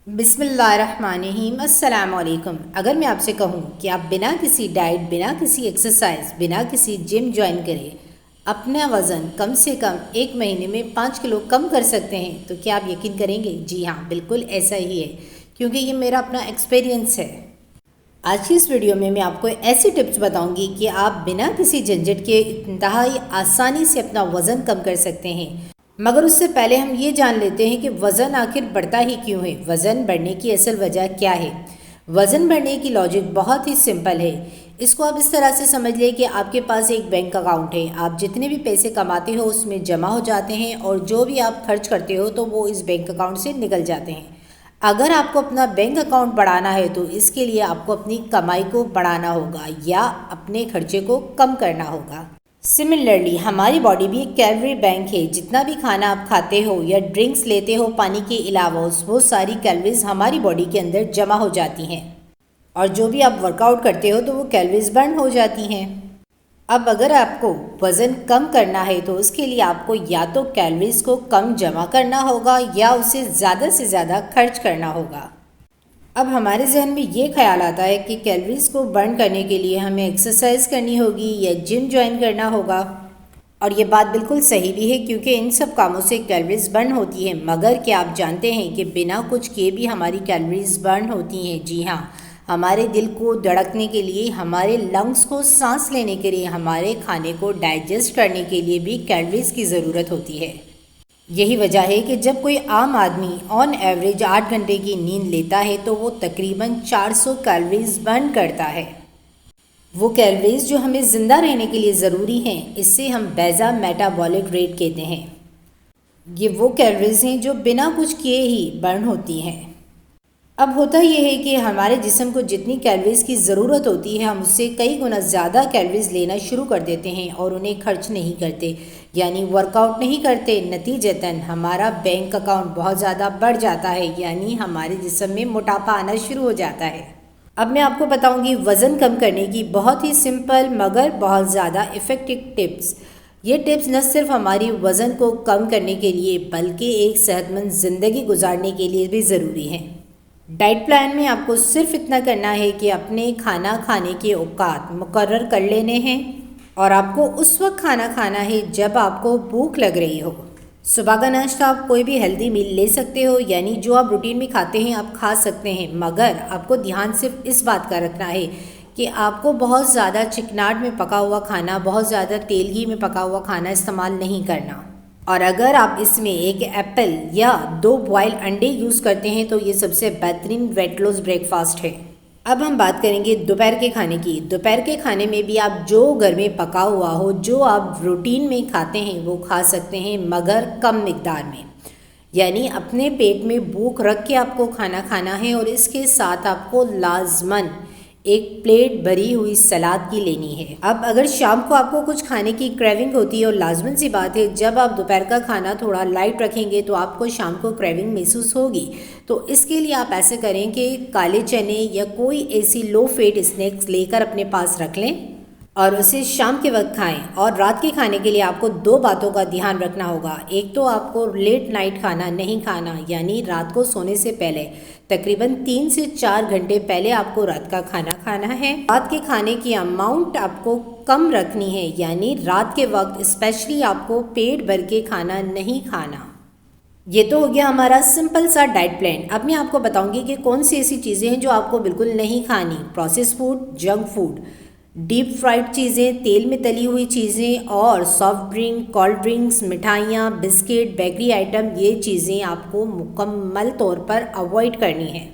बिस्मिल्लाहिर्रहमानिर्रहीम अस्सलाम वालेकुम। अगर मैं आपसे कहूँ कि आप बिना किसी डाइट, बिना किसी एक्सरसाइज, बिना किसी जिम ज्वाइन करे अपना वज़न कम से कम 1 महीने में 5 किलो कम कर सकते हैं, तो क्या आप यकीन करेंगे? जी हाँ, बिल्कुल ऐसा ही है, क्योंकि ये मेरा अपना एक्सपीरियंस है। आज की इस वीडियो में मैं आपको ऐसी टिप्स बताऊंगी कि आप बिना किसी झंझट के इंतहाई आसानी से अपना वज़न कम कर सकते हैं। मगर उससे पहले हम ये जान लेते हैं कि वज़न आखिर बढ़ता ही क्यों है, वज़न बढ़ने की असल वजह क्या है। वज़न बढ़ने की लॉजिक बहुत ही सिंपल है। इसको आप इस तरह से समझ लें कि आपके पास एक बैंक अकाउंट है, आप जितने भी पैसे कमाते हो उसमें जमा हो जाते हैं और जो भी आप खर्च करते हो तो वो इस बैंक अकाउंट से निकल जाते हैं। अगर आपको अपना बैंक अकाउंट बढ़ाना है तो इसके लिए आपको अपनी कमाई को बढ़ाना होगा या अपने खर्चे को कम करना होगा। सिमिलरली हमारी बॉडी भी एक कैलोरी बैंक है। जितना भी खाना आप खाते हो या ड्रिंक्स लेते हो पानी के अलावा, वो सारी कैलोरीज हमारी बॉडी के अंदर जमा हो जाती हैं और जो भी आप वर्कआउट करते हो तो वो कैलोरीज बर्न हो जाती हैं। अब अगर आपको वज़न कम करना है तो उसके लिए आपको या तो कैलोरीज को कम जमा करना होगा या उसे ज़्यादा से ज़्यादा खर्च करना होगा। अब हमारे जहन में ये ख्याल आता है कि कैलोरीज को बर्न करने के लिए हमें एक्सरसाइज करनी होगी या जिम ज्वाइन करना होगा, और ये बात बिल्कुल सही भी है क्योंकि इन सब कामों से कैलोरीज बर्न होती है। मगर क्या आप जानते हैं कि बिना कुछ किए भी हमारी कैलोरीज बर्न होती हैं? जी हाँ, हमारे दिल को धड़कने के लिए, हमारे लंग्स को सांस लेने के लिए, हमारे खाने को डाइजेस्ट करने के लिए भी कैलोरीज की ज़रूरत होती है। यही वजह है कि जब कोई आम आदमी ऑन एवरेज 8 घंटे की नींद लेता है तो वो तकरीबन 400 कैलोरीज बर्न करता है। वो कैलोरीज जो हमें ज़िंदा रहने के लिए ज़रूरी हैं, इससे हम बेज़ा मेटाबॉलिक रेट कहते हैं। ये वो कैलोरीज हैं जो बिना कुछ किए ही बर्न होती हैं। अब होता यह है कि हमारे जिस्म को जितनी कैलोरीज की ज़रूरत होती है हम उससे कई गुना ज़्यादा कैलोरीज लेना शुरू कर देते हैं और उन्हें खर्च नहीं करते, यानी वर्कआउट नहीं करते। नतीजतन हमारा बैंक अकाउंट बहुत ज़्यादा बढ़ जाता है, यानी हमारे जिस्म में मोटापा आना शुरू हो जाता है। अब मैं आपको बताऊंगी वज़न कम करने की बहुत ही सिंपल मगर बहुत ज़्यादा इफ़ेक्टिव टिप्स। ये टिप्स न सिर्फ हमारी वज़न को कम करने के लिए बल्कि एक सेहतमंद ज़िंदगी गुजारने के लिए भी ज़रूरी हैं। डाइट प्लान में आपको सिर्फ इतना करना है कि अपने खाना खाने के औकात मुकर्रर कर लेने हैं और आपको उस वक्त खाना खाना है जब आपको भूख लग रही हो। सुबह का नाश्ता आप कोई भी हेल्दी मील ले सकते हो, यानी जो आप रूटीन में खाते हैं आप खा सकते हैं, मगर आपको ध्यान सिर्फ इस बात का रखना है कि आपको बहुत ज़्यादा चिकनाट में पका हुआ खाना, बहुत ज़्यादा तेल घी में पका हुआ खाना इस्तेमाल नहीं करना। और अगर आप इसमें एक एप्पल या 2 बॉयल अंडे यूज़ करते हैं तो ये सबसे बेहतरीन वेट लॉस ब्रेकफास्ट है। अब हम बात करेंगे दोपहर के खाने की। दोपहर के खाने में भी आप जो घर में पका हुआ हो, जो आप रूटीन में खाते हैं वो खा सकते हैं, मगर कम मिकदार में। यानी अपने पेट में भूख रख के आपको खाना खाना है और इसके साथ आपको लाजमन एक प्लेट भरी हुई सलाद की लेनी है। अब अगर शाम को आपको कुछ खाने की क्रेविंग होती है, और लाजमन सी बात है जब आप दोपहर का खाना थोड़ा लाइट रखेंगे तो आपको शाम को क्रेविंग महसूस होगी, तो इसके लिए आप ऐसे करें कि काले चने या कोई ऐसी लो फेट स्नैक्स लेकर अपने पास रख लें और उसे शाम के वक्त खाएं। और रात के खाने के लिए आपको 2 बातों का ध्यान रखना होगा। एक तो आपको लेट नाइट खाना नहीं खाना, यानी रात को सोने से पहले तकरीबन 3 से 4 घंटे पहले आपको रात का खाना खाना है। रात के खाने की अमाउंट आपको कम रखनी है, यानी रात के वक्त स्पेशली आपको पेट भर के खाना नहीं खाना। ये तो हो गया हमारा सिंपल सा डाइट प्लान। अब मैं आपको बताऊंगी कि कौन सी ऐसी चीज़ें हैं जो आपको बिल्कुल नहीं खानी। Process food, junk food, deep fried चीज़ें, तेल में तली हुई चीज़ें और सॉफ्ट ड्रिंक, कोल्ड ड्रिंक्स, मिठाइयाँ, बिस्किट, बेकरी आइटम, ये चीज़ें आपको मुकम्मल तौर पर अवॉइड करनी है।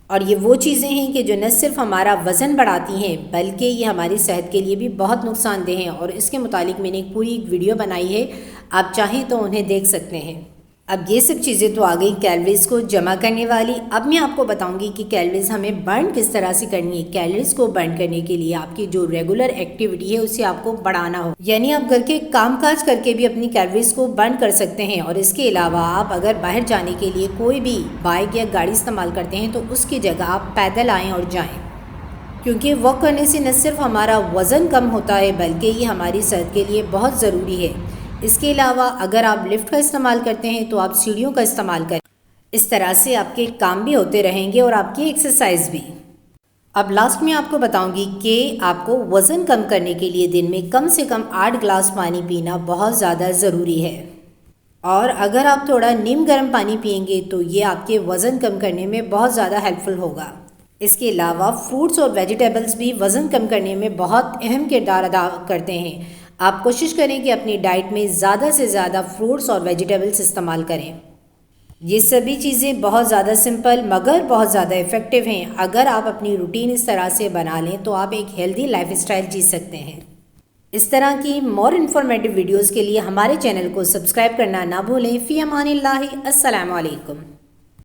और ये वो चीज़ें हैं कि जो न सिर्फ हमारा वज़न बढ़ाती हैं बल्कि ये हमारी सेहत के लिए भी बहुत नुकसानदेह हैं, और इसके मुतालिक मैंने एक पूरी वीडियो बनाई है, आप चाहें तो उन्हें देख सकते हैं। अब ये सब चीज़ें तो आ गई कैलोरीज़ को जमा करने वाली। अब मैं आपको बताऊंगी कि कैलोरीज़ हमें बर्न किस तरह से करनी है। कैलोरीज़ को बर्न करने के लिए आपकी जो रेगुलर एक्टिविटी है उसे आपको बढ़ाना हो, यानी आप घर के कामकाज करके भी अपनी कैलोरीज़ को बर्न कर सकते हैं। और इसके अलावा आप अगर बाहर जाने के लिए कोई भी बाइक या गाड़ी इस्तेमाल करते हैं तो उसकी जगह आप पैदल आएँ और जाएँ, क्योंकि वॉक करने से न सिर्फ हमारा वज़न कम होता है बल्कि ये हमारी सेहत के लिए बहुत ज़रूरी है। इसके अलावा अगर आप लिफ्ट का इस्तेमाल करते हैं तो आप सीढ़ियों का इस्तेमाल करें। इस तरह से आपके काम भी होते रहेंगे और आपकी एक्सरसाइज भी। अब लास्ट में आपको बताऊंगी कि आपको वज़न कम करने के लिए दिन में कम से कम 8 गिलास पानी पीना बहुत ज़्यादा ज़रूरी है। और अगर आप थोड़ा नीम गर्म पानी पिएंगे तो ये आपके वज़न कम करने में बहुत ज़्यादा हेल्पफुल होगा। इसके अलावा फ्रूट्स और वेजिटेबल्स भी वज़न कम करने में बहुत अहम किरदार अदा करते हैं। आप कोशिश करें कि अपनी डाइट में ज़्यादा से ज़्यादा फ्रूट्स और वेजिटेबल्स इस्तेमाल करें। ये सभी चीज़ें बहुत ज़्यादा सिंपल मगर बहुत ज़्यादा इफ़ेक्टिव हैं। अगर आप अपनी रूटीन इस तरह से बना लें तो आप एक हेल्दी लाइफस्टाइल जी सकते हैं। इस तरह की मोर इन्फॉर्मेटिव वीडियोज़ के लिए हमारे चैनल को सब्सक्राइब करना ना भूलें। फ़ी अमानिल्लाहि, अस्सलामु अलैकुम।